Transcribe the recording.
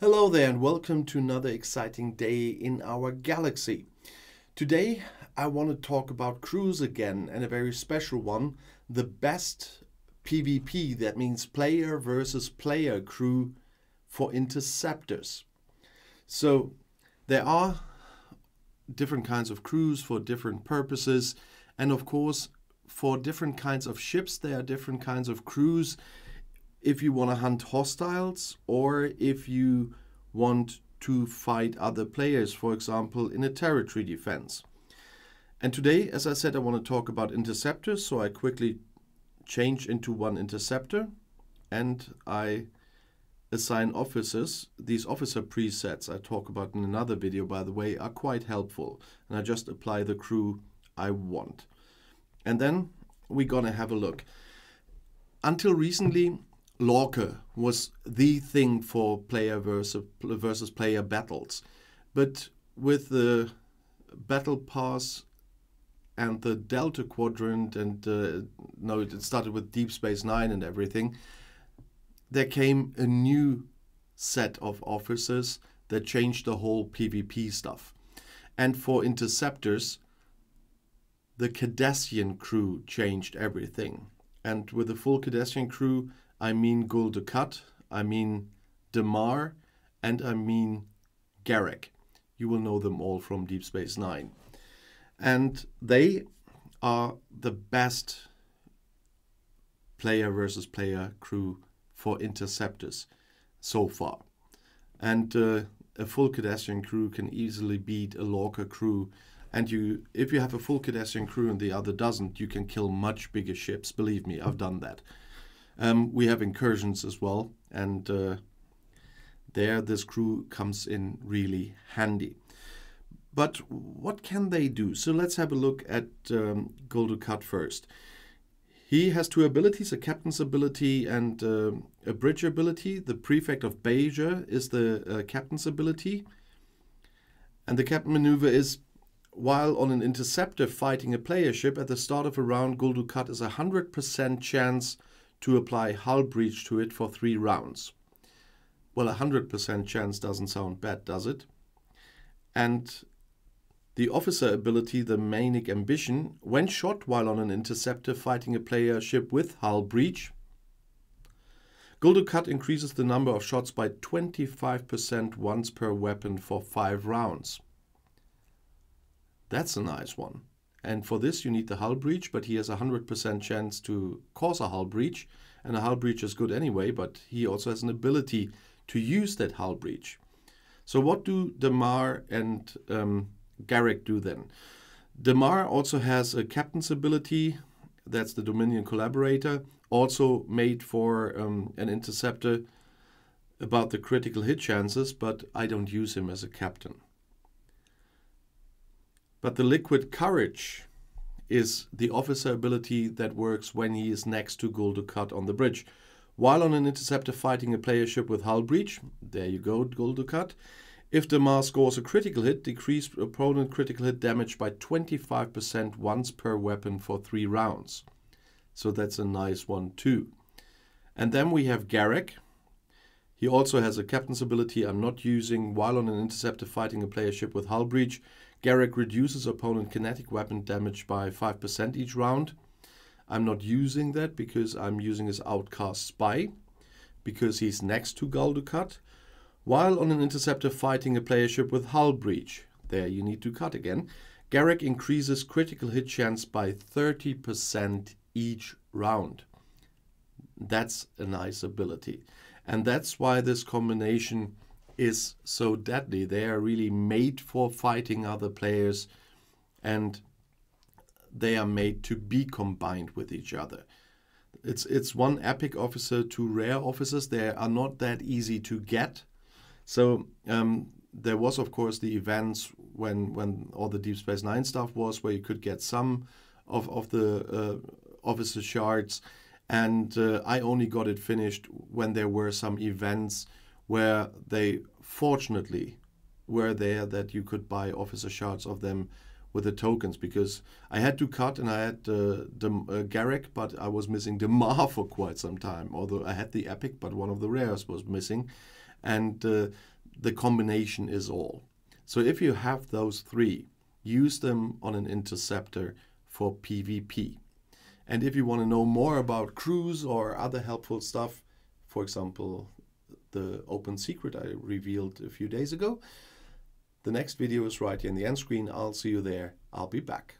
Hello there and welcome to another exciting day in our galaxy. Today I want to talk about crews again, and a very special one, the best PvP, that means player versus player crew for Interceptors. So there are different kinds of crews for different purposes, and of course for different kinds of ships there are different kinds of crews. If you want to hunt hostiles or if you want to fight other players, for example, in a territory defense. And today, as I said, I want to talk about interceptors, so I quickly change into one interceptor and I assign officers. These officer presets I talk about in another video, by the way, are quite helpful. And I just apply the crew I want. And then we're gonna have a look. Until recently, Lorca was the thing for player versus player battles. But with the Battle Pass and the Delta Quadrant, and no, it started with Deep Space Nine and everything, there came a new set of officers that changed the whole PvP stuff. And for Interceptors, the Cardassian crew changed everything. And with the full Cardassian crew, I mean Gul Dukat, I mean Damar, and I mean Garrick. You will know them all from Deep Space Nine. And they are the best player versus player crew for Interceptors so far. And a full Cardassian crew can easily beat a Lorca crew. And if you have a full Cardassian crew and the other doesn't, you can kill much bigger ships. Believe me, I've done that. We have incursions as well, and there this crew comes in really handy. But what can they do? So let's have a look at Gul Dukat first. He has two abilities, a captain's ability and a bridge ability. The Prefect of Beja is the captain's ability. And the captain maneuver is, while on an interceptor fighting a player ship, at the start of a round, Gul Dukat is 100% chance to apply hull breach to it for 3 rounds. Well, 100% chance doesn't sound bad, does it? And the officer ability, the Manic Ambition, when shot while on an interceptor fighting a player ship with hull breach, Gul Dukat increases the number of shots by 25% once per weapon for 5 rounds. That's a nice one. And for this you need the hull breach, but he has a 100% chance to cause a hull breach. And a hull breach is good anyway, but he also has an ability to use that hull breach. So what do Damar and Garrick do then? Damar also has a captain's ability, that's the Dominion Collaborator, also made for an interceptor about the critical hit chances, but I don't use him as a captain. But the Liquid Courage is the officer ability that works when he is next to Gul Dukat on the bridge. While on an interceptor fighting a player ship with hull breach, there you go, Gul Dukat. If Damar scores a critical hit, decrease opponent critical hit damage by 25% once per weapon for 3 rounds. So that's a nice one too. And then we have Garrick. He also has a captain's ability I'm not using. While on an interceptor fighting a player ship with hull breach, Garrick reduces opponent kinetic weapon damage by 5% each round. I'm not using that because I'm using his Outcast Spy, because he's next to Gul Dukat. While on an interceptor fighting a player ship with hull breach, there you need to cut again, Garrick increases critical hit chance by 30% each round. That's a nice ability. And that's why this combination is so deadly. They are really made for fighting other players, and they are made to be combined with each other. It's one epic officer, 2 rare officers. They are not that easy to get. So there was, of course, the events when all the Deep Space Nine stuff was, where you could get some of the officer shards, and I only got it finished when there were some events where they fortunately were there that you could buy officer shards of them with the tokens, because I had to cut and I had Garrick, but I was missing Damar for quite some time, although I had the epic, but one of the rares was missing. And the combination is all. So if you have those three, use them on an interceptor for PvP. And if you want to know more about crews or other helpful stuff, for example, the open secret I revealed a few days ago, the next video is right here in the end screen. I'll see you there. I'll be back.